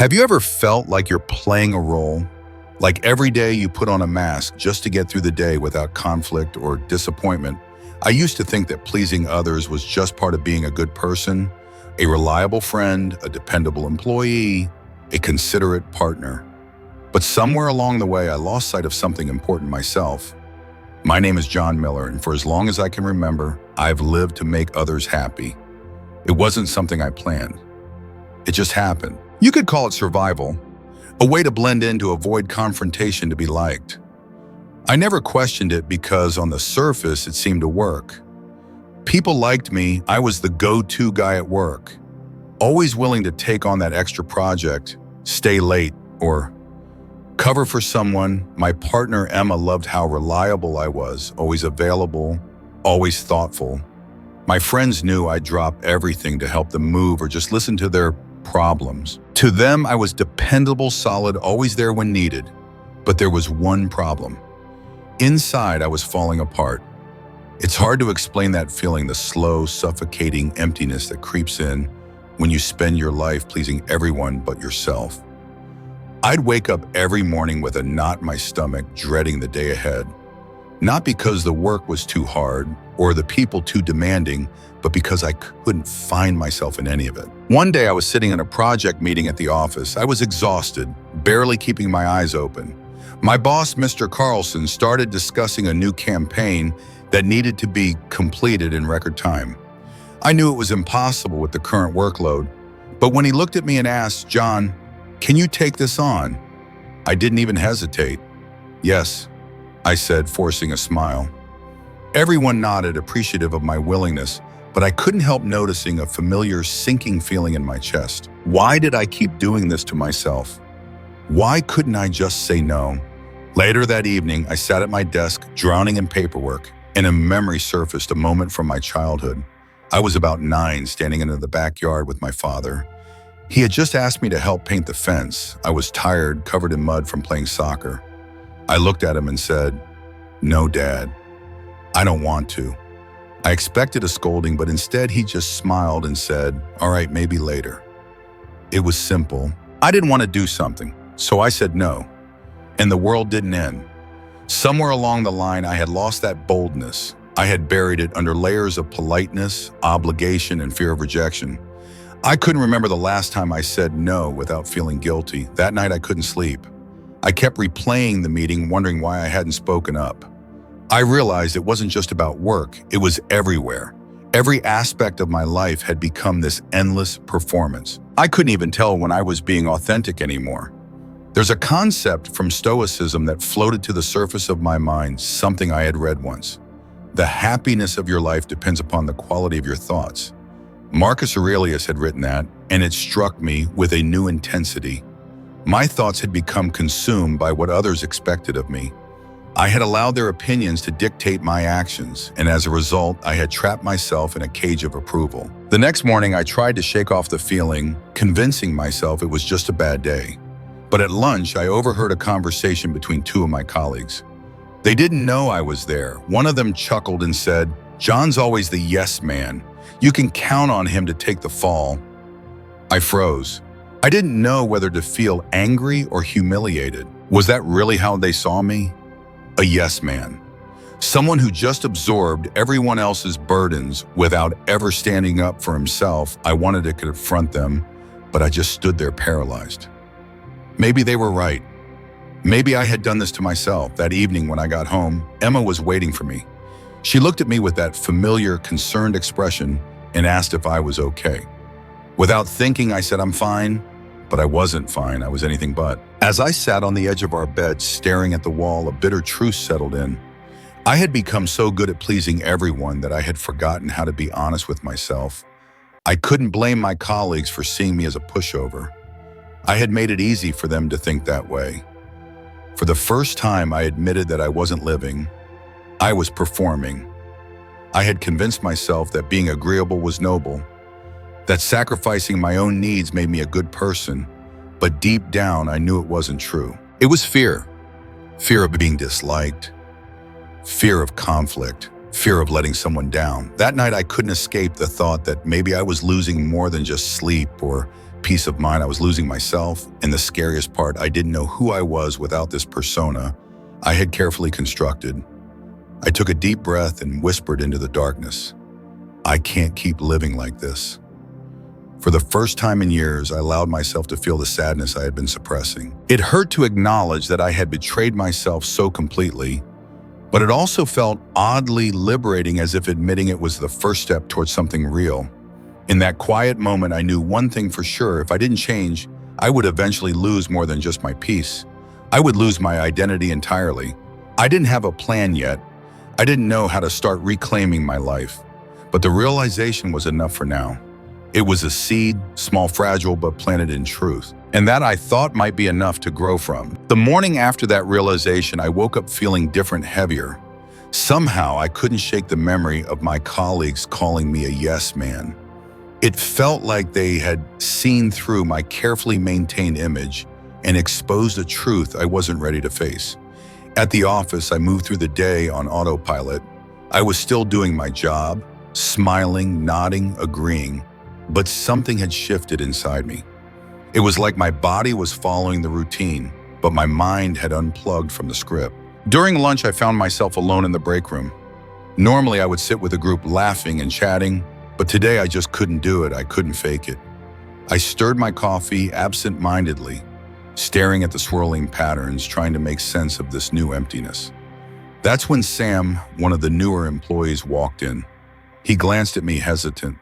Have you ever felt like you're playing a role? Like every day you put on a mask just to get through the day without conflict or disappointment? I used to think that pleasing others was just part of being a good person, a reliable friend, a dependable employee, a considerate partner. But somewhere along the way, I lost sight of something important myself. My name is John Miller, and for as long as I can remember, I've lived to make others happy. It wasn't something I planned. It just happened. You could call it survival, a way to blend in to avoid confrontation to be liked. I never questioned it because on the surface it seemed to work. People liked me. I was the go-to guy at work, always willing to take on that extra project, stay late, or cover for someone. My partner Emma loved how reliable I was, always available, always thoughtful. My friends knew I'd drop everything to help them move or just listen to their problems. To them, I was dependable, solid, always there when needed. But there was one problem. Inside, I was falling apart. It's hard to explain that feeling, the slow, suffocating emptiness that creeps in when you spend your life pleasing everyone but yourself. I'd wake up every morning with a knot in my stomach, dreading the day ahead. Not because the work was too hard or the people too demanding, but because I couldn't find myself in any of it. One day I was sitting in a project meeting at the office. I was exhausted, barely keeping my eyes open. My boss, Mr. Carlson, started discussing a new campaign that needed to be completed in record time. I knew it was impossible with the current workload, but when he looked at me and asked, "John, can you take this on?" I didn't even hesitate. "Yes," I said, forcing a smile. Everyone nodded, appreciative of my willingness, but I couldn't help noticing a familiar sinking feeling in my chest. Why did I keep doing this to myself? Why couldn't I just say no? Later that evening, I sat at my desk, drowning in paperwork, and a memory surfaced, a moment from my childhood. I was about 9, standing in the backyard with my father. He had just asked me to help paint the fence. I was tired, covered in mud from playing soccer. I looked at him and said, "No, Dad, I don't want to." I expected a scolding, but instead he just smiled and said, "All right, maybe later." It was simple. I didn't want to do something, so I said no. And the world didn't end. Somewhere along the line, I had lost that boldness. I had buried it under layers of politeness, obligation, and fear of rejection. I couldn't remember the last time I said no without feeling guilty. That night I couldn't sleep. I kept replaying the meeting, wondering why I hadn't spoken up. I realized it wasn't just about work, it was everywhere. Every aspect of my life had become this endless performance. I couldn't even tell when I was being authentic anymore. There's a concept from Stoicism that floated to the surface of my mind, something I had read once. The happiness of your life depends upon the quality of your thoughts. Marcus Aurelius had written that, and it struck me with a new intensity. My thoughts had become consumed by what others expected of me. I had allowed their opinions to dictate my actions, and as a result, I had trapped myself in a cage of approval. The next morning, I tried to shake off the feeling, convincing myself it was just a bad day. But at lunch, I overheard a conversation between 2 of my colleagues. They didn't know I was there. One of them chuckled and said, "John's always the yes man. You can count on him to take the fall." I froze. I didn't know whether to feel angry or humiliated. Was that really how they saw me? A yes man. Someone who just absorbed everyone else's burdens without ever standing up for himself. I wanted to confront them, but I just stood there paralyzed. Maybe they were right. Maybe I had done this to myself. That evening when I got home, Emma was waiting for me. She looked at me with that familiar, concerned expression and asked if I was okay. Without thinking, I said, "I'm fine." But I wasn't fine. I was anything but. As I sat on the edge of our bed, staring at the wall, a bitter truth settled in. I had become so good at pleasing everyone that I had forgotten how to be honest with myself. I couldn't blame my colleagues for seeing me as a pushover. I had made it easy for them to think that way. For the first time, I admitted that I wasn't living. I was performing. I had convinced myself that being agreeable was noble, that sacrificing my own needs made me a good person, but deep down I knew it wasn't true. It was fear. Fear of being disliked, fear of conflict, fear of letting someone down. That night I couldn't escape the thought that maybe I was losing more than just sleep or peace of mind. I was losing myself. And the scariest part, I didn't know who I was without this persona I had carefully constructed. I took a deep breath and whispered into the darkness, I can't keep living like this. For the first time in years, I allowed myself to feel the sadness I had been suppressing. It hurt to acknowledge that I had betrayed myself so completely, but it also felt oddly liberating, as if admitting it was the first step towards something real. In that quiet moment, I knew one thing for sure: if I didn't change, I would eventually lose more than just my peace. I would lose my identity entirely. I didn't have a plan yet. I didn't know how to start reclaiming my life. But the realization was enough for now. It was a seed, small, fragile, but planted in truth. And that I thought might be enough to grow from. The morning after that realization, I woke up feeling different, heavier. Somehow, I couldn't shake the memory of my colleagues calling me a yes man. It felt like they had seen through my carefully maintained image and exposed a truth I wasn't ready to face. At the office, I moved through the day on autopilot. I was still doing my job, smiling, nodding, agreeing, but something had shifted inside me. It was like my body was following the routine, but my mind had unplugged from the script. During lunch, I found myself alone in the break room. Normally, I would sit with a group laughing and chatting, but today I just couldn't do it. I couldn't fake it. I stirred my coffee absent-mindedly, staring at the swirling patterns, trying to make sense of this new emptiness. That's when Sam, one of the newer employees, walked in. He glanced at me, hesitant.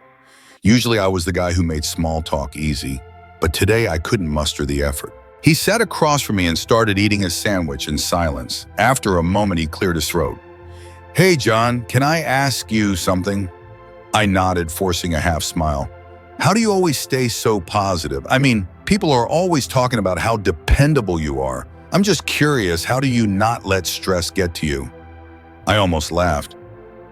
Usually I was the guy who made small talk easy, but today I couldn't muster the effort. He sat across from me and started eating his sandwich in silence. After a moment, he cleared his throat. "Hey, John, can I ask you something?" I nodded, forcing a half smile. "How do you always stay so positive? I mean, people are always talking about how dependable you are. I'm just curious, how do you not let stress get to you?" I almost laughed.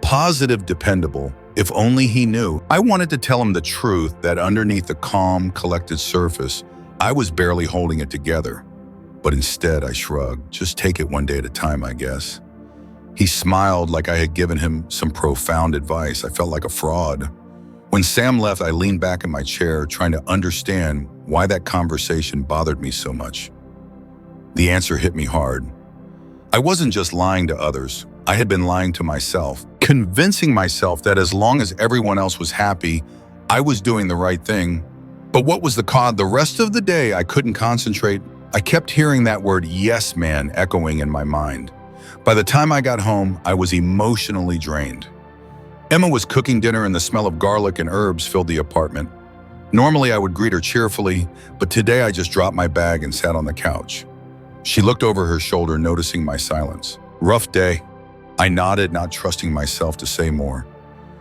Positive, dependable. If only he knew. I wanted to tell him the truth, that underneath the calm, collected surface, I was barely holding it together. But instead, I shrugged. Just take it one day at a time, I guess. He smiled like I had given him some profound advice. I felt like a fraud. When Sam left, I leaned back in my chair, trying to understand why that conversation bothered me so much. The answer hit me hard. I wasn't just lying to others. I had been lying to myself, convincing myself that as long as everyone else was happy, I was doing the right thing. But what was the cause? The rest of the day, I couldn't concentrate. I kept hearing that word "yes man" echoing in my mind. By the time I got home, I was emotionally drained. Emma was cooking dinner and the smell of garlic and herbs filled the apartment. Normally, I would greet her cheerfully, but today I just dropped my bag and sat on the couch. She looked over her shoulder, noticing my silence. "Rough day." I nodded, not trusting myself to say more.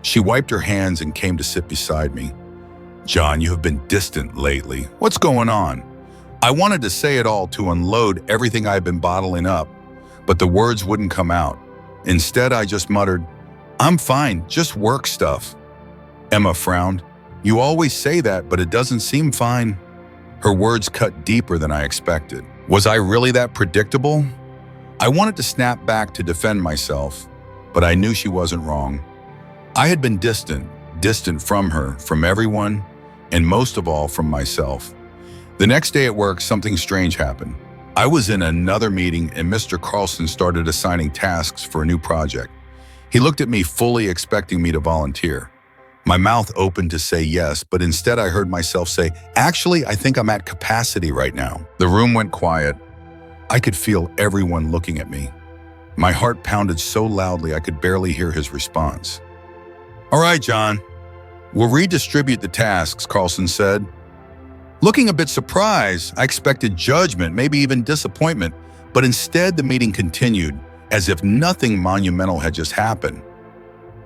She wiped her hands and came to sit beside me. "John, you have been distant lately. What's going on?" I wanted to say it all, to unload everything I've been bottling up, but the words wouldn't come out. Instead, I just muttered, "I'm fine, just work stuff." Emma frowned. "You always say that, but it doesn't seem fine." Her words cut deeper than I expected. Was I really that predictable? I wanted to snap back to defend myself, but I knew she wasn't wrong. I had been distant from her, from everyone, and most of all from myself. The next day at work, something strange happened. I was in another meeting and Mr. Carlson started assigning tasks for a new project. He looked at me, fully expecting me to volunteer. My mouth opened to say yes, but instead I heard myself say, "Actually, I think I'm at capacity right now." The room went quiet. I could feel everyone looking at me. My heart pounded so loudly I could barely hear his response. "All right, John, we'll redistribute the tasks," Carlson said. Looking a bit surprised, I expected judgment, maybe even disappointment, but instead the meeting continued, as if nothing monumental had just happened.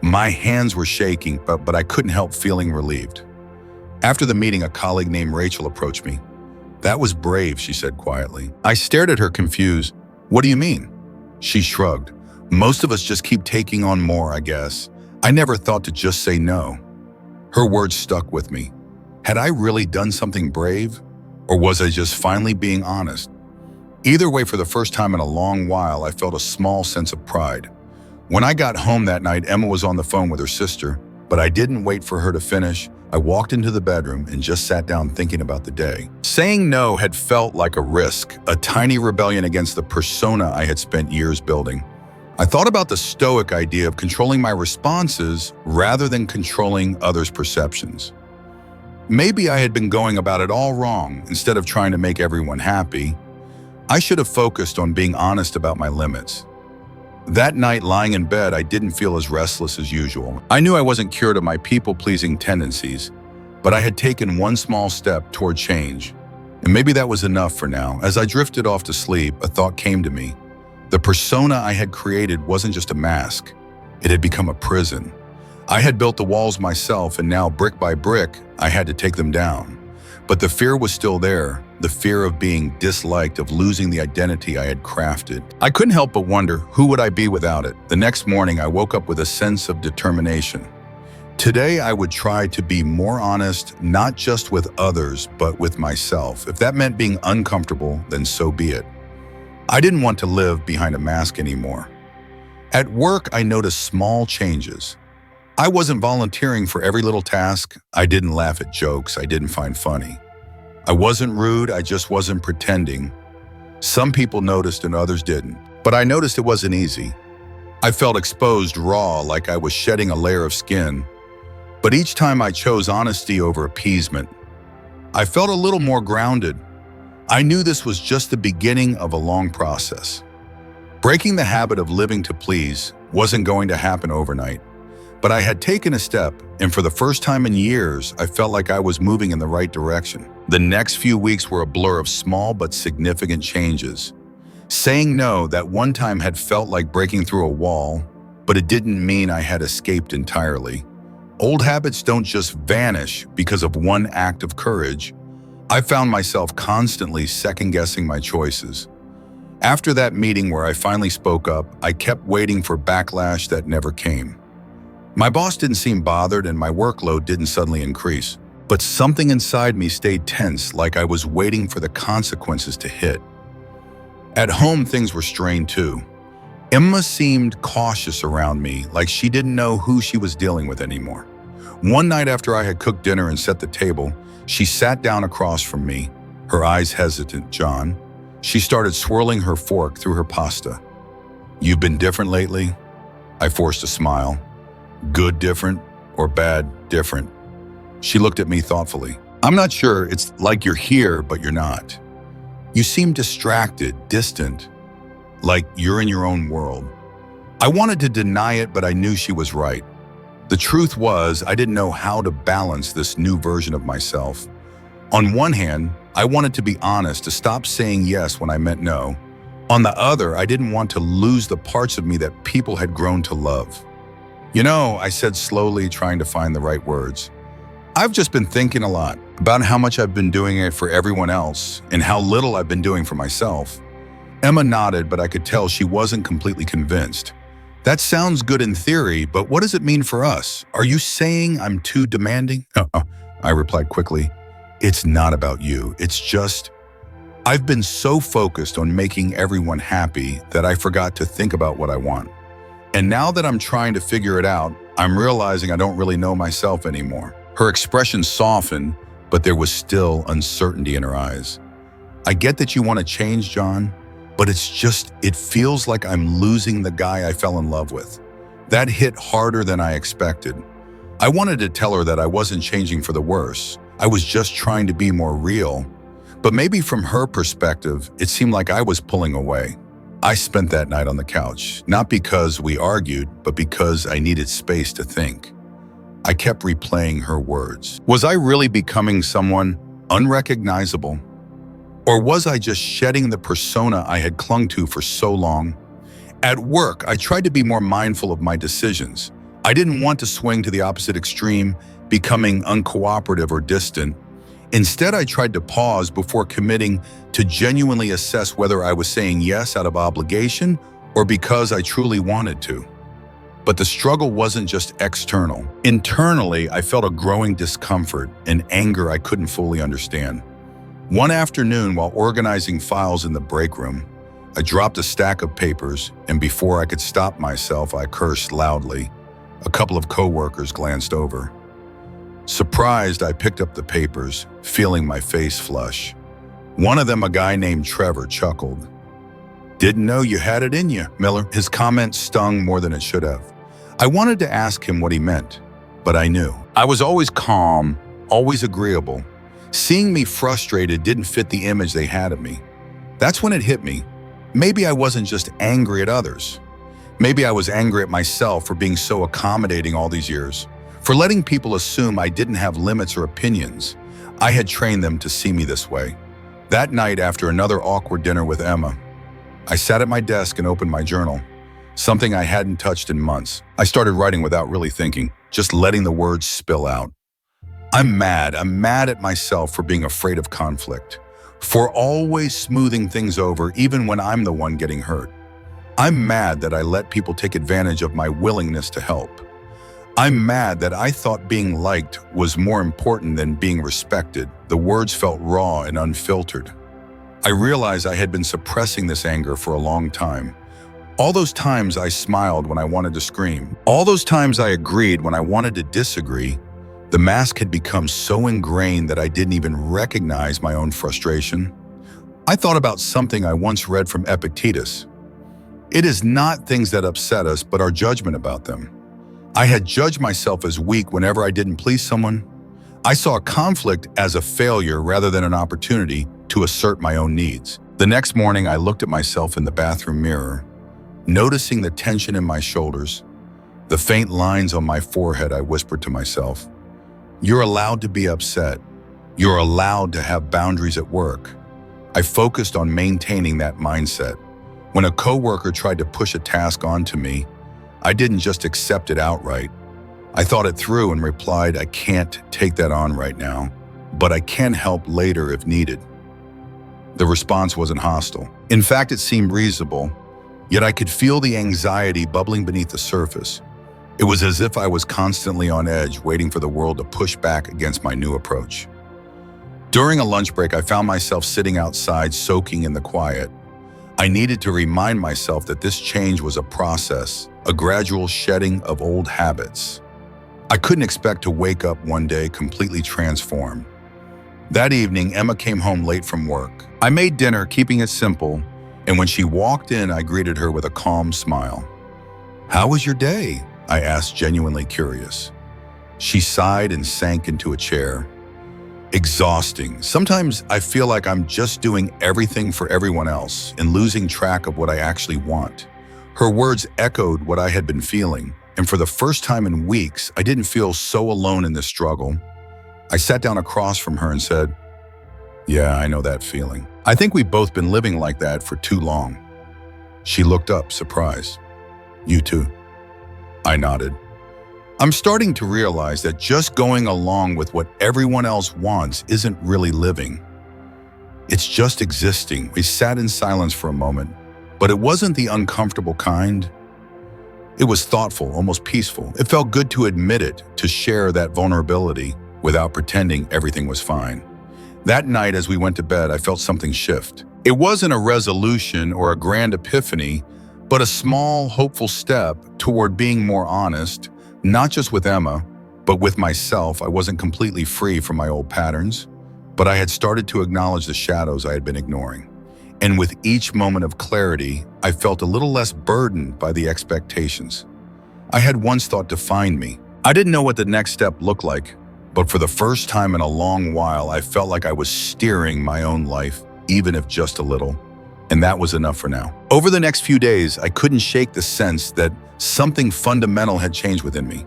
My hands were shaking, but I couldn't help feeling relieved. After the meeting, a colleague named Rachel approached me. "That was brave," she said quietly. I stared at her, confused. "What do you mean?" She shrugged. "Most of us just keep taking on more, I guess. I never thought to just say no." Her words stuck with me. Had I really done something brave? Or was I just finally being honest? Either way, for the first time in a long while, I felt a small sense of pride. When I got home that night, Emma was on the phone with her sister, but I didn't wait for her to finish. I walked into the bedroom and just sat down thinking about the day. Saying no had felt like a risk, a tiny rebellion against the persona I had spent years building. I thought about the Stoic idea of controlling my responses rather than controlling others' perceptions. Maybe I had been going about it all wrong. Instead of trying to make everyone happy, I should have focused on being honest about my limits. That night, lying in bed, I didn't feel as restless as usual. I knew I wasn't cured of my people-pleasing tendencies, but I had taken one small step toward change. And maybe that was enough for now. As I drifted off to sleep, a thought came to me. The persona I had created wasn't just a mask. It had become a prison. I had built the walls myself, and now, brick by brick, I had to take them down. But the fear was still there, the fear of being disliked, of losing the identity I had crafted. I couldn't help but wonder, who would I be without it? The next morning, I woke up with a sense of determination. Today, I would try to be more honest, not just with others, but with myself. If that meant being uncomfortable, then so be it. I didn't want to live behind a mask anymore. At work, I noticed small changes. I wasn't volunteering for every little task. I didn't laugh at jokes I didn't find funny. I wasn't rude, I just wasn't pretending. Some people noticed and others didn't. But I noticed it wasn't easy. I felt exposed, raw, like I was shedding a layer of skin. But each time I chose honesty over appeasement, I felt a little more grounded. I knew this was just the beginning of a long process. Breaking the habit of living to please wasn't going to happen overnight. But I had taken a step, and for the first time in years, I felt like I was moving in the right direction. The next few weeks were a blur of small but significant changes. Saying no that one time had felt like breaking through a wall, but it didn't mean I had escaped entirely. Old habits don't just vanish because of one act of courage. I found myself constantly second-guessing my choices. After that meeting where I finally spoke up, I kept waiting for backlash that never came. My boss didn't seem bothered and my workload didn't suddenly increase. But something inside me stayed tense, like I was waiting for the consequences to hit. At home, things were strained too. Emma seemed cautious around me, like she didn't know who she was dealing with anymore. One night after I had cooked dinner and set the table, she sat down across from me, her eyes hesitant. "John." She started swirling her fork through her pasta. "You've been different lately?" I forced a smile. "Good different or bad different?" She looked at me thoughtfully. "I'm not sure. It's like you're here, but you're not. You seem distracted, distant, like you're in your own world." I wanted to deny it, but I knew she was right. The truth was, I didn't know how to balance this new version of myself. On one hand, I wanted to be honest, to stop saying yes when I meant no. On the other, I didn't want to lose the parts of me that people had grown to love. "You know," I said slowly, trying to find the right words, "I've just been thinking a lot about how much I've been doing it for everyone else and how little I've been doing for myself." Emma nodded, but I could tell she wasn't completely convinced. "That sounds good in theory, but what does it mean for us? Are you saying I'm too demanding?" I replied quickly. "It's not about you. It's just, I've been so focused on making everyone happy that I forgot to think about what I want. And now that I'm trying to figure it out, I'm realizing I don't really know myself anymore." Her expression softened, but there was still uncertainty in her eyes. "I get that you want to change, John, but it feels like I'm losing the guy I fell in love with." That hit harder than I expected. I wanted to tell her that I wasn't changing for the worse. I was just trying to be more real. But maybe from her perspective, it seemed like I was pulling away. I spent that night on the couch, not because we argued, but because I needed space to think. I kept replaying her words. Was I really becoming someone unrecognizable? Or was I just shedding the persona I had clung to for so long? At work, I tried to be more mindful of my decisions. I didn't want to swing to the opposite extreme, becoming uncooperative or distant. Instead, I tried to pause before committing, to genuinely assess whether I was saying yes out of obligation or because I truly wanted to. But the struggle wasn't just external. Internally, I felt a growing discomfort and anger I couldn't fully understand. One afternoon, while organizing files in the break room, I dropped a stack of papers, and before I could stop myself, I cursed loudly. A couple of coworkers glanced over. Surprised, I picked up the papers, feeling my face flush. One of them, a guy named Trevor, chuckled. "Didn't know you had it in you, Miller." His comment stung more than it should have. I wanted to ask him what he meant, but I knew. I was always calm, always agreeable. Seeing me frustrated didn't fit the image they had of me. That's when it hit me. Maybe I wasn't just angry at others. Maybe I was angry at myself for being so accommodating all these years, for letting people assume I didn't have limits or opinions. I had trained them to see me this way. That night, after another awkward dinner with Emma, I sat at my desk and opened my journal, something I hadn't touched in months. I started writing without really thinking, just letting the words spill out. I'm mad at myself for being afraid of conflict, for always smoothing things over even when I'm the one getting hurt. I'm mad that I let people take advantage of my willingness to help. I'm mad that I thought being liked was more important than being respected. The words felt raw and unfiltered. I realized I had been suppressing this anger for a long time. All those times I smiled when I wanted to scream. All those times I agreed when I wanted to disagree. The mask had become so ingrained that I didn't even recognize my own frustration. I thought about something I once read from Epictetus. It is not things that upset us, but our judgment about them. I had judged myself as weak whenever I didn't please someone. I saw conflict as a failure rather than an opportunity to assert my own needs. The next morning, I looked at myself in the bathroom mirror, noticing the tension in my shoulders, the faint lines on my forehead. I whispered to myself, "You're allowed to be upset. You're allowed to have boundaries at work." I focused on maintaining that mindset. When a coworker tried to push a task onto me, I didn't just accept it outright. I thought it through and replied, "I can't take that on right now, but I can help later if needed." The response wasn't hostile. In fact, it seemed reasonable, yet I could feel the anxiety bubbling beneath the surface. It was as if I was constantly on edge, waiting for the world to push back against my new approach. During a lunch break, I found myself sitting outside, soaking in the quiet. I needed to remind myself that this change was a process, a gradual shedding of old habits. I couldn't expect to wake up one day completely transformed. That evening, Emma came home late from work. I made dinner, keeping it simple, and when she walked in, I greeted her with a calm smile. "How was your day?" I asked, genuinely curious. She sighed and sank into a chair. "Exhausting. Sometimes I feel like I'm just doing everything for everyone else and losing track of what I actually want." Her words echoed what I had been feeling, and for the first time in weeks, I didn't feel so alone in this struggle. I sat down across from her and said, "Yeah, I know that feeling. I think we've both been living like that for too long." She looked up, surprised. "You too?" I nodded. I'm starting to realize that just going along with what everyone else wants isn't really living. It's just existing. We sat in silence for a moment, but it wasn't the uncomfortable kind. It was thoughtful, almost peaceful. It felt good to admit it, to share that vulnerability without pretending everything was fine. That night, as we went to bed, I felt something shift. It wasn't a resolution or a grand epiphany, but a small, hopeful step toward being more honest, not just with Emma, but with myself. I wasn't completely free from my old patterns, but I had started to acknowledge the shadows I had been ignoring. And with each moment of clarity, I felt a little less burdened by the expectations I had once thought defined me. I didn't know what the next step looked like, but for the first time in a long while, I felt like I was steering my own life, even if just a little. And that was enough for now. Over the next few days, I couldn't shake the sense that something fundamental had changed within me.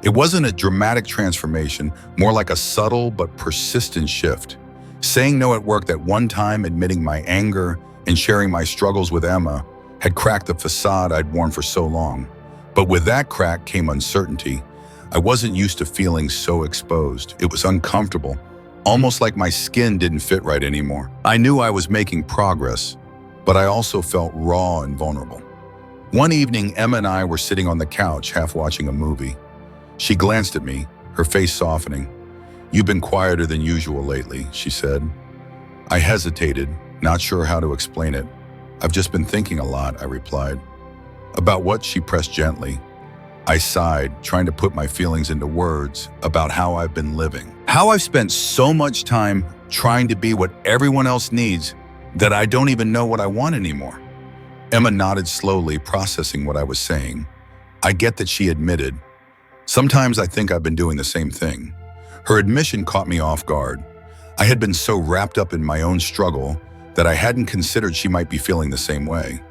It wasn't a dramatic transformation, more like a subtle but persistent shift. Saying no at work that one time, admitting my anger, and sharing my struggles with Emma had cracked the facade I'd worn for so long. But with that crack came uncertainty. I wasn't used to feeling so exposed. It was uncomfortable, almost like my skin didn't fit right anymore. I knew I was making progress, but I also felt raw and vulnerable. One evening, Emma and I were sitting on the couch, half watching a movie. She glanced at me, her face softening. "You've been quieter than usual lately," she said. I hesitated, not sure how to explain it. "I've just been thinking a lot," I replied. "About what?" She pressed gently. I sighed, trying to put my feelings into words about how I've been living. How I've spent so much time trying to be what everyone else needs that I don't even know what I want anymore. Emma nodded slowly, processing what I was saying. I get that, she admitted. Sometimes I think I've been doing the same thing. Her admission caught me off guard. I had been so wrapped up in my own struggle that I hadn't considered she might be feeling the same way.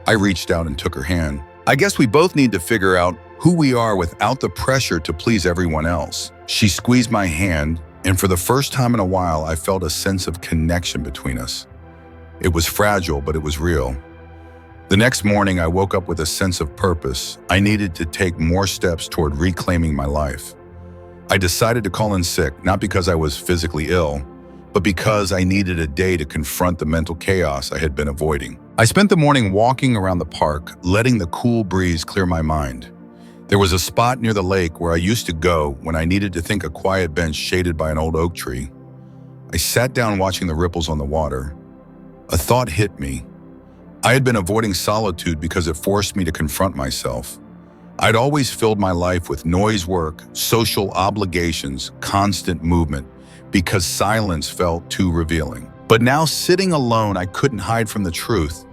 I reached out and took her hand. I guess we both need to figure out who we are without the pressure to please everyone else. She squeezed my hand, and for the first time in a while, I felt a sense of connection between us. It was fragile, but it was real. The next morning, I woke up with a sense of purpose. I needed to take more steps toward reclaiming my life. I decided to call in sick, not because I was physically ill, but because I needed a day to confront the mental chaos I had been avoiding. I spent the morning walking around the park, letting the cool breeze clear my mind. There was a spot near the lake where I used to go when I needed to think, a quiet bench shaded by an old oak tree. I sat down watching the ripples on the water. A thought hit me. I had been avoiding solitude because it forced me to confront myself. I'd always filled my life with noise, work, social obligations, constant movement, because silence felt too revealing. But now, sitting alone, I couldn't hide from the truth.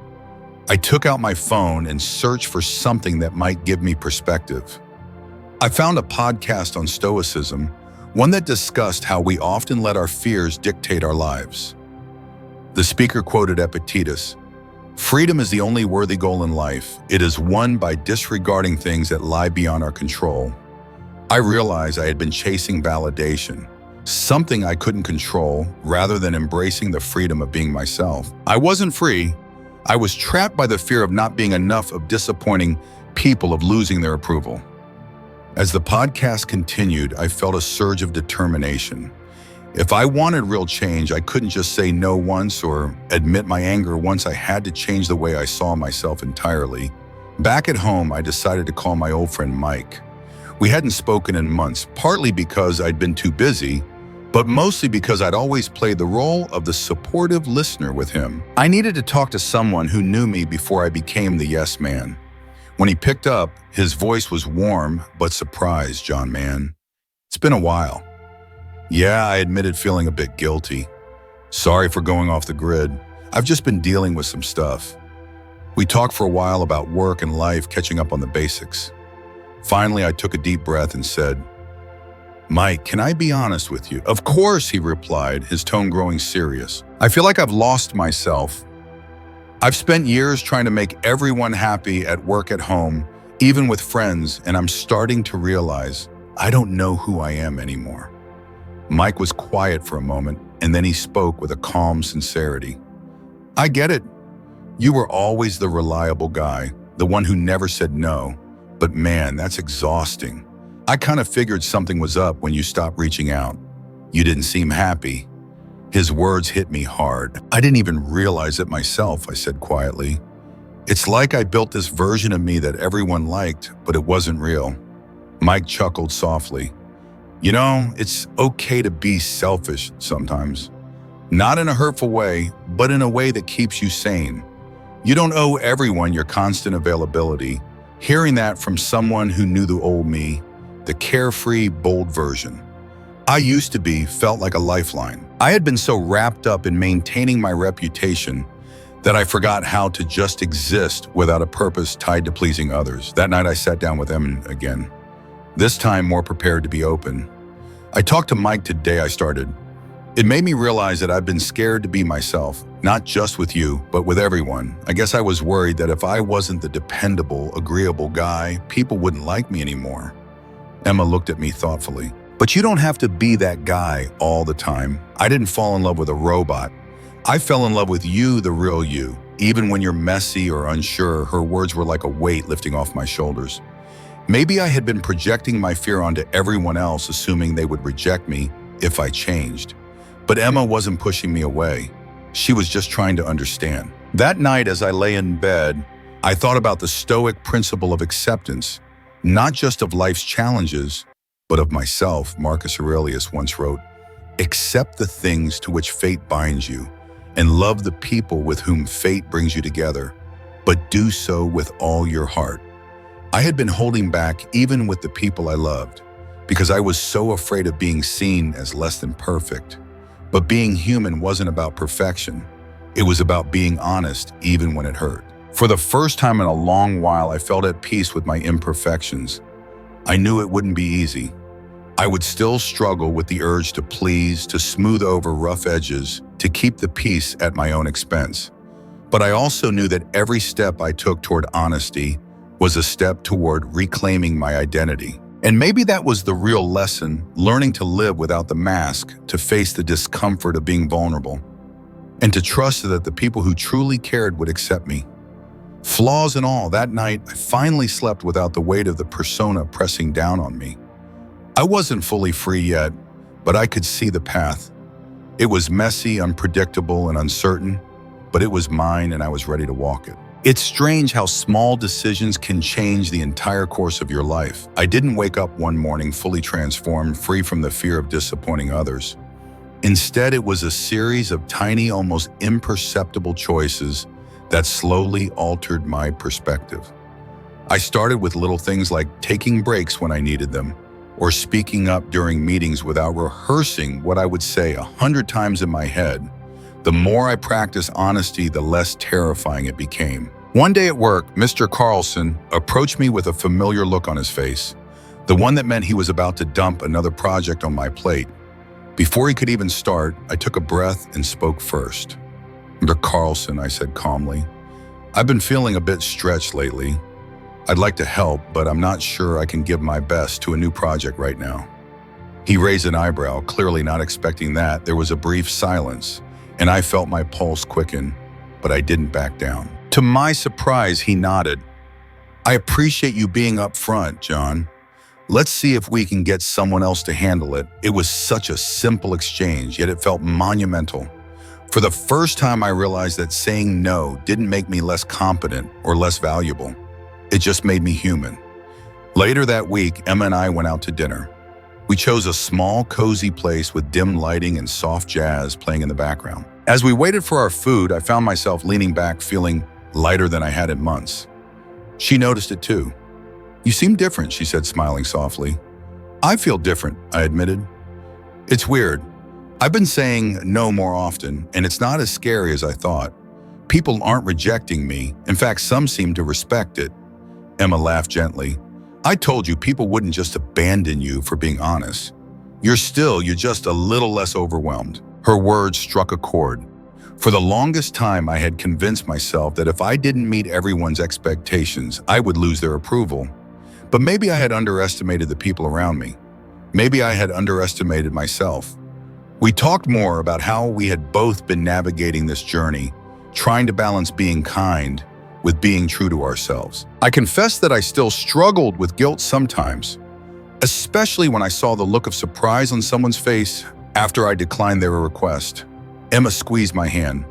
I took out my phone and searched for something that might give me perspective. I found a podcast on Stoicism, one that discussed how we often let our fears dictate our lives. The speaker quoted Epictetus, "Freedom is the only worthy goal in life. It is won by disregarding things that lie beyond our control." I realized I had been chasing validation, something I couldn't control, rather than embracing the freedom of being myself. I wasn't free. I was trapped by the fear of not being enough, of disappointing people, of losing their approval. As the podcast continued, I felt a surge of determination. If I wanted real change, I couldn't just say no once or admit my anger once. I had to change the way I saw myself entirely. Back at home, I decided to call my old friend Mike. We hadn't spoken in months, partly because I'd been too busy, but mostly because I'd always played the role of the supportive listener with him. I needed to talk to someone who knew me before I became the yes man. When he picked up, his voice was warm but surprised. "John, man, it's been a while." "Yeah," I admitted, feeling a bit guilty. "Sorry for going off the grid. I've just been dealing with some stuff." We talked for a while about work and life, catching up on the basics. Finally, I took a deep breath and said, "Mike, can I be honest with you?" "Of course," he replied, his tone growing serious. "I feel like I've lost myself. I've spent years trying to make everyone happy at work, at home, even with friends, and I'm starting to realize I don't know who I am anymore." Mike was quiet for a moment, and then he spoke with a calm sincerity. "I get it. You were always the reliable guy, the one who never said no. But man, that's exhausting. I kind of figured something was up when you stopped reaching out. You didn't seem happy." His words hit me hard. "I didn't even realize it myself," I said quietly. "It's like I built this version of me that everyone liked, but it wasn't real." Mike chuckled softly. "You know, it's okay to be selfish sometimes. Not in a hurtful way, but in a way that keeps you sane. You don't owe everyone your constant availability." Hearing that from someone who knew the old me, the carefree, bold version I used to be, felt like a lifeline. I had been so wrapped up in maintaining my reputation that I forgot how to just exist without a purpose tied to pleasing others. That night I sat down with Emma again, this time more prepared to be open. I talked to Mike today. I started. It made me realize that I've been scared to be myself, not just with you, but with everyone. I guess I was worried that if I wasn't the dependable, agreeable guy, people wouldn't like me anymore. Emma looked at me thoughtfully. "But you don't have to be that guy all the time. I didn't fall in love with a robot. I fell in love with you, the real you. Even when you're messy or unsure." Her words were like a weight lifting off my shoulders. Maybe I had been projecting my fear onto everyone else, assuming they would reject me if I changed. But Emma wasn't pushing me away. She was just trying to understand. That night, as I lay in bed, I thought about the Stoic principle of acceptance, not just of life's challenges, but of myself. Marcus Aurelius once wrote, "Accept the things to which fate binds you, and love the people with whom fate brings you together, but do so with all your heart." I had been holding back even with the people I loved because I was so afraid of being seen as less than perfect. But being human wasn't about perfection. It was about being honest even when it hurt. For the first time in a long while, I felt at peace with my imperfections. I knew it wouldn't be easy. I would still struggle with the urge to please, to smooth over rough edges, to keep the peace at my own expense. But I also knew that every step I took toward honesty was a step toward reclaiming my identity. And maybe that was the real lesson, learning to live without the mask, to face the discomfort of being vulnerable, and to trust that the people who truly cared would accept me. Flaws and all, that night, I finally slept without the weight of the persona pressing down on me. I wasn't fully free yet, but I could see the path. It was messy, unpredictable, and uncertain, but it was mine and I was ready to walk it. It's strange how small decisions can change the entire course of your life. I didn't wake up one morning fully transformed, free from the fear of disappointing others. Instead, it was a series of tiny, almost imperceptible choices that slowly altered my perspective. I started with little things like taking breaks when I needed them, or speaking up during meetings without rehearsing what I would say 100 times in my head. The more I practiced honesty, the less terrifying it became. One day at work, Mr. Carlson approached me with a familiar look on his face, the one that meant he was about to dump another project on my plate. Before he could even start, I took a breath and spoke first. "Mr. Carlson," I said calmly, "I've been feeling a bit stretched lately. I'd like to help, but I'm not sure I can give my best to a new project right now." He raised an eyebrow, clearly not expecting that. There was a brief silence, and I felt my pulse quicken, but I didn't back down. To my surprise, he nodded. "I appreciate you being upfront, John. Let's see if we can get someone else to handle it." It was such a simple exchange, yet it felt monumental. For the first time, I realized that saying no didn't make me less competent or less valuable. It just made me human. Later that week, Emma and I went out to dinner. We chose a small, cozy place with dim lighting and soft jazz playing in the background. As we waited for our food, I found myself leaning back, feeling lighter than I had in months. She noticed it too. "You seem different," she said, smiling softly. "I feel different," I admitted. "It's weird. I've been saying no more often, and it's not as scary as I thought. People aren't rejecting me. In fact, some seem to respect it." Emma laughed gently. "I told you people wouldn't just abandon you for being honest. You're just a little less overwhelmed." Her words struck a chord. For the longest time, I had convinced myself that if I didn't meet everyone's expectations, I would lose their approval. But maybe I had underestimated the people around me. Maybe I had underestimated myself. We talked more about how we had both been navigating this journey, trying to balance being kind with being true to ourselves. I confess that I still struggled with guilt sometimes, especially when I saw the look of surprise on someone's face after I declined their request. Emma squeezed my hand.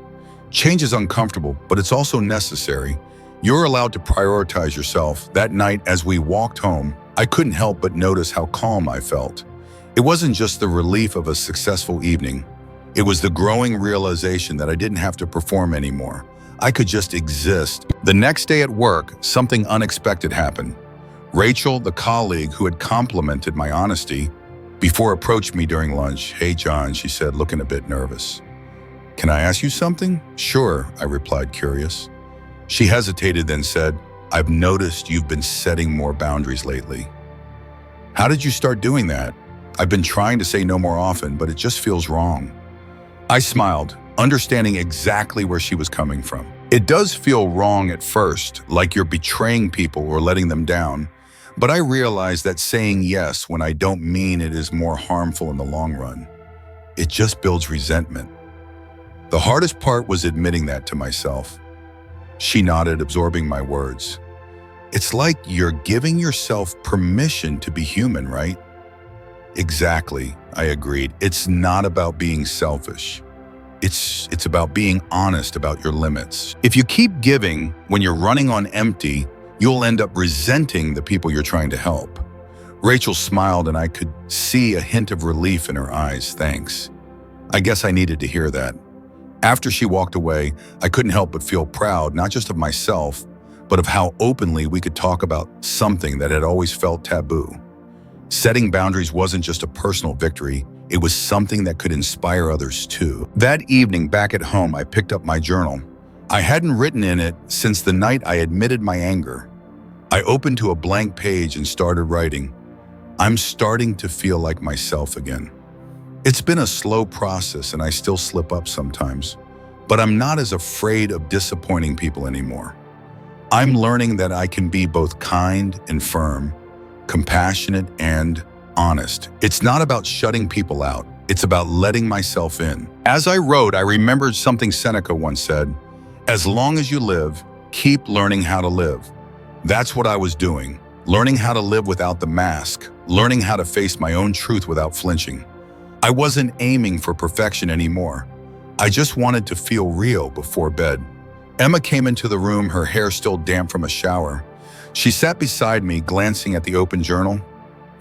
"Change is uncomfortable, but it's also necessary. You're allowed to prioritize yourself." That night, as we walked home, I couldn't help but notice how calm I felt. It wasn't just the relief of a successful evening. It was the growing realization that I didn't have to perform anymore. I could just exist. The next day at work, something unexpected happened. Rachel, the colleague who had complimented my honesty before, approached me during lunch. "Hey, John," she said, looking a bit nervous. "Can I ask you something?" "Sure," I replied, curious. She hesitated, then said, "I've noticed you've been setting more boundaries lately. How did you start doing that?" "I've been trying to say no more often, but it just feels wrong." I smiled, understanding exactly where she was coming from. It does feel wrong at first, like you're betraying people or letting them down, but I realize that saying yes when I don't mean it is more harmful in the long run. It just builds resentment. The hardest part was admitting that to myself. She nodded, absorbing my words. "It's like you're giving yourself permission to be human, right?" "Exactly," I agreed. "It's not about being selfish. It's about being honest about your limits. If you keep giving when you're running on empty, you'll end up resenting the people you're trying to help." Rachel smiled, and I could see a hint of relief in her eyes. "Thanks. I guess I needed to hear that." After she walked away, I couldn't help but feel proud, not just of myself, but of how openly we could talk about something that had always felt taboo. Setting boundaries wasn't just a personal victory, it was something that could inspire others too. That evening back at home, I picked up my journal. I hadn't written in it since the night I admitted my anger. I opened to a blank page and started writing, "I'm starting to feel like myself again." It's been a slow process and I still slip up sometimes, but I'm not as afraid of disappointing people anymore. I'm learning that I can be both kind and firm, compassionate and honest. It's not about shutting people out, it's about letting myself in. As I wrote, I remembered something Seneca once said, "As long as you live, keep learning how to live." That's what I was doing, learning how to live without the mask, learning how to face my own truth without flinching. I wasn't aiming for perfection anymore. I just wanted to feel real before bed. Emma came into the room, her hair still damp from a shower. She sat beside me, glancing at the open journal.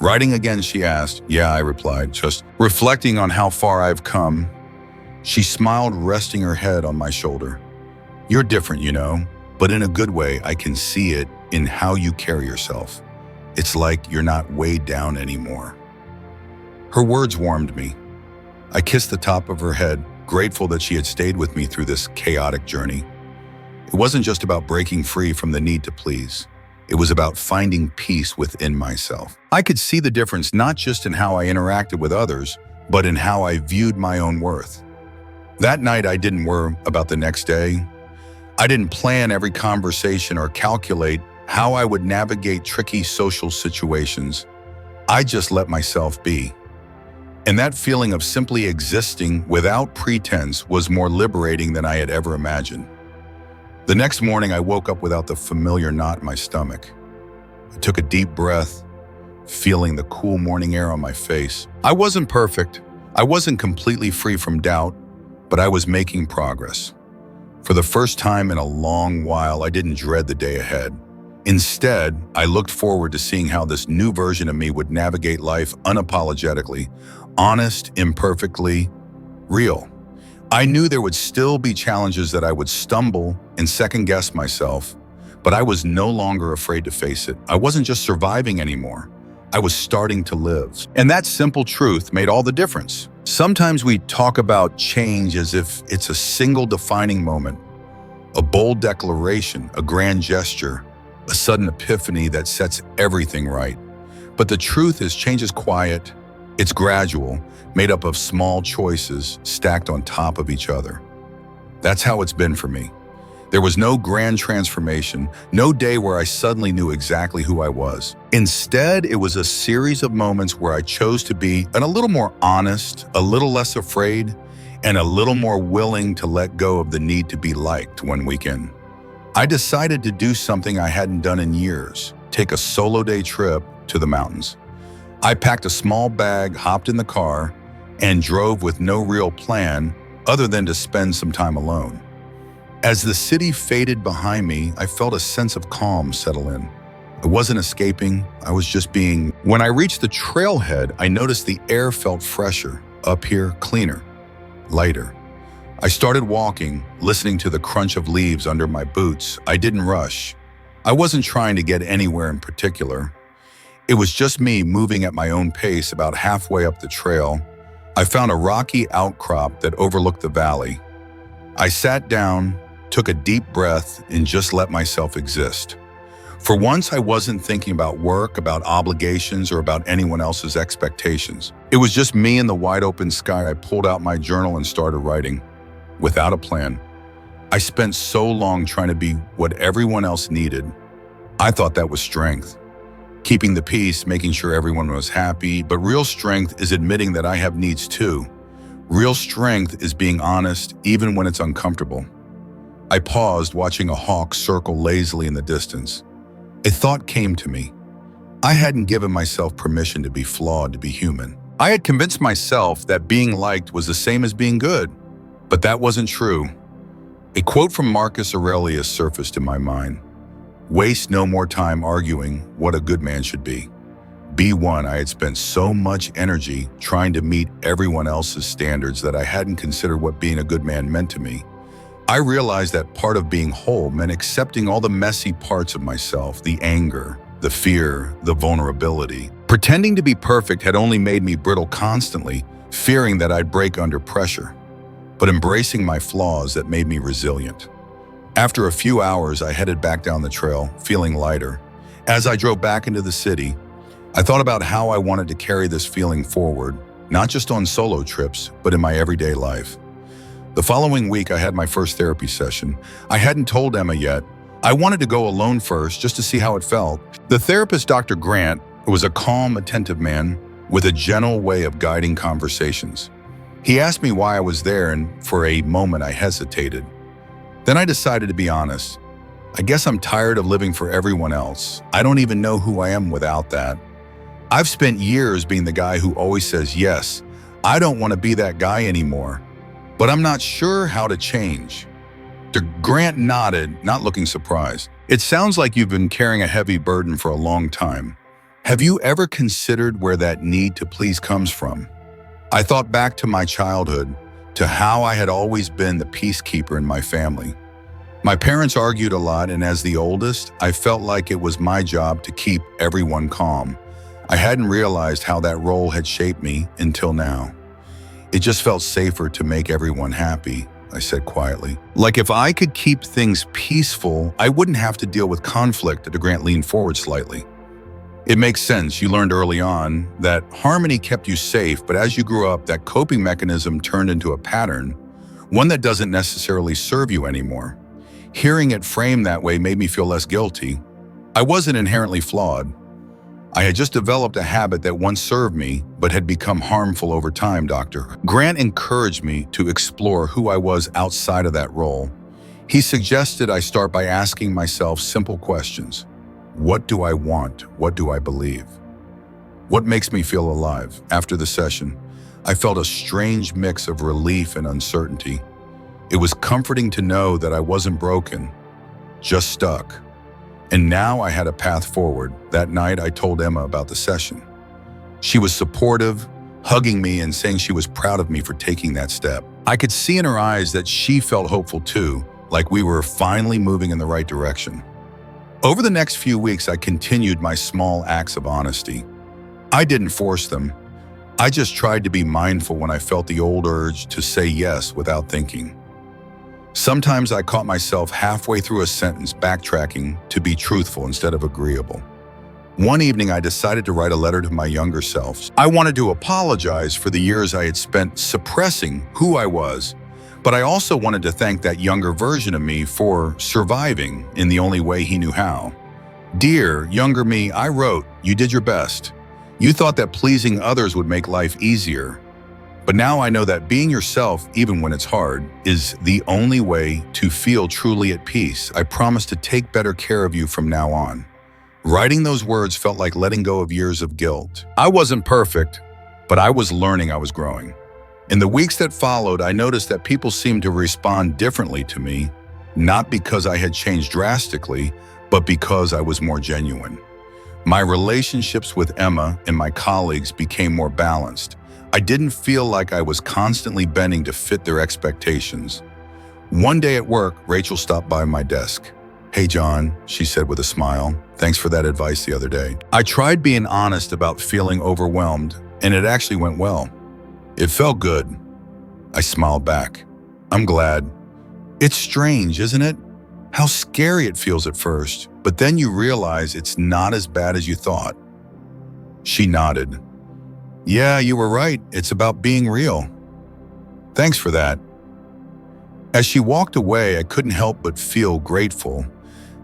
"Writing again?" she asked. "Yeah," I replied, "just reflecting on how far I've come." She smiled, resting her head on my shoulder. "You're different, you know, but in a good way. I can see it in how you carry yourself. It's like you're not weighed down anymore." Her words warmed me. I kissed the top of her head, grateful that she had stayed with me through this chaotic journey. It wasn't just about breaking free from the need to please. It was about finding peace within myself. I could see the difference not just in how I interacted with others, but in how I viewed my own worth. That night, I didn't worry about the next day. I didn't plan every conversation or calculate how I would navigate tricky social situations. I just let myself be. And that feeling of simply existing without pretense was more liberating than I had ever imagined. The next morning, I woke up without the familiar knot in my stomach. I took a deep breath, feeling the cool morning air on my face. I wasn't perfect. I wasn't completely free from doubt, but I was making progress. For the first time in a long while, I didn't dread the day ahead. Instead, I looked forward to seeing how this new version of me would navigate life unapologetically, honest, imperfectly, real. I knew there would still be challenges that I would stumble and second-guess myself, but I was no longer afraid to face it. I wasn't just surviving anymore. I was starting to live. And that simple truth made all the difference. Sometimes we talk about change as if it's a single defining moment, a bold declaration, a grand gesture, a sudden epiphany that sets everything right. But the truth is, change is quiet, it's gradual, made up of small choices stacked on top of each other. That's how it's been for me. There was no grand transformation, no day where I suddenly knew exactly who I was. Instead, it was a series of moments where I chose to be a little more honest, a little less afraid, and a little more willing to let go of the need to be liked one weekend. I decided to do something I hadn't done in years, take a solo day trip to the mountains. I packed a small bag, hopped in the car, and drove with no real plan other than to spend some time alone. As the city faded behind me, I felt a sense of calm settle in. I wasn't escaping, I was just being. When I reached the trailhead, I noticed the air felt fresher, up here, cleaner, lighter. I started walking, listening to the crunch of leaves under my boots. I didn't rush. I wasn't trying to get anywhere in particular. It was just me moving at my own pace. About halfway up the trail, I found a rocky outcrop that overlooked the valley. I sat down, took a deep breath, and just let myself exist. For once, I wasn't thinking about work, about obligations, or about anyone else's expectations. It was just me and the wide open sky. I pulled out my journal and started writing, without a plan. I spent so long trying to be what everyone else needed. I thought that was strength. Keeping the peace, making sure everyone was happy, but real strength is admitting that I have needs too. Real strength is being honest, even when it's uncomfortable. I paused, watching a hawk circle lazily in the distance. A thought came to me. I hadn't given myself permission to be flawed, to be human. I had convinced myself that being liked was the same as being good, but that wasn't true. A quote from Marcus Aurelius surfaced in my mind. Waste no more time arguing what a good man should be. Be one. I had spent so much energy trying to meet everyone else's standards that I hadn't considered what being a good man meant to me. I realized that part of being whole meant accepting all the messy parts of myself, the anger, the fear, the vulnerability. Pretending to be perfect had only made me brittle constantly, fearing that I'd break under pressure, but embracing my flaws that made me resilient. After a few hours, I headed back down the trail, feeling lighter. As I drove back into the city, I thought about how I wanted to carry this feeling forward, not just on solo trips, but in my everyday life. The following week, I had my first therapy session. I hadn't told Emma yet. I wanted to go alone first, just to see how it felt. The therapist, Dr. Grant, was a calm, attentive man with a gentle way of guiding conversations. He asked me why I was there, and for a moment I hesitated. Then I decided to be honest. I guess I'm tired of living for everyone else. I don't even know who I am without that. I've spent years being the guy who always says yes. I don't want to be that guy anymore, but I'm not sure how to change. Grant nodded, not looking surprised. It sounds like you've been carrying a heavy burden for a long time. Have you ever considered where that need to please comes from? I thought back to my childhood, to how I had always been the peacekeeper in my family. My parents argued a lot, and as the oldest, I felt like it was my job to keep everyone calm. I hadn't realized how that role had shaped me until now. It just felt safer to make everyone happy, I said quietly. Like if I could keep things peaceful, I wouldn't have to deal with conflict. Grant leaned forward slightly. It makes sense. You learned early on that harmony kept you safe, but as you grew up, that coping mechanism turned into a pattern, one that doesn't necessarily serve you anymore. Hearing it framed that way made me feel less guilty. I wasn't inherently flawed. I had just developed a habit that once served me, but had become harmful over time, Doctor. Grant encouraged me to explore who I was outside of that role. He suggested I start by asking myself simple questions. What do I want? What do I believe? What makes me feel alive? After the session, I felt a strange mix of relief and uncertainty. It was comforting to know that I wasn't broken, just stuck. And now I had a path forward. That night, I told Emma about the session. She was supportive, hugging me and saying she was proud of me for taking that step. I could see in her eyes that she felt hopeful too, like we were finally moving in the right direction. Over the next few weeks, I continued my small acts of honesty. I didn't force them. I just tried to be mindful when I felt the old urge to say yes without thinking. Sometimes I caught myself halfway through a sentence backtracking to be truthful instead of agreeable. One evening, I decided to write a letter to my younger self. I wanted to apologize for the years I had spent suppressing who I was, but I also wanted to thank that younger version of me for surviving in the only way he knew how. Dear younger me, I wrote, you did your best. You thought that pleasing others would make life easier. But now I know that being yourself, even when it's hard, is the only way to feel truly at peace. I promise to take better care of you from now on. Writing those words felt like letting go of years of guilt. I wasn't perfect, but I was learning, I was growing. In the weeks that followed, I noticed that people seemed to respond differently to me, not because I had changed drastically, but because I was more genuine. My relationships with Emma and my colleagues became more balanced. I didn't feel like I was constantly bending to fit their expectations. One day at work, Rachel stopped by my desk. Hey, John, she said with a smile. Thanks for that advice the other day. I tried being honest about feeling overwhelmed, and it actually went well. It felt good. I smiled back. I'm glad. It's strange, isn't it? How scary it feels at first, but then you realize it's not as bad as you thought. She nodded. Yeah, you were right. It's about being real. Thanks for that. As she walked away, I couldn't help but feel grateful,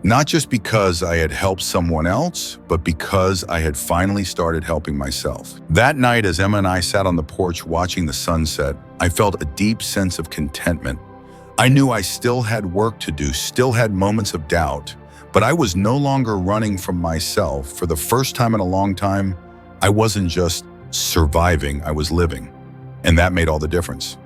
not just because I had helped someone else, but because I had finally started helping myself. That night, as Emma and I sat on the porch watching the sunset, I felt a deep sense of contentment. I knew I still had work to do, still had moments of doubt, but I was no longer running from myself. For the first time in a long time, I wasn't just surviving, I was living. And that made all the difference.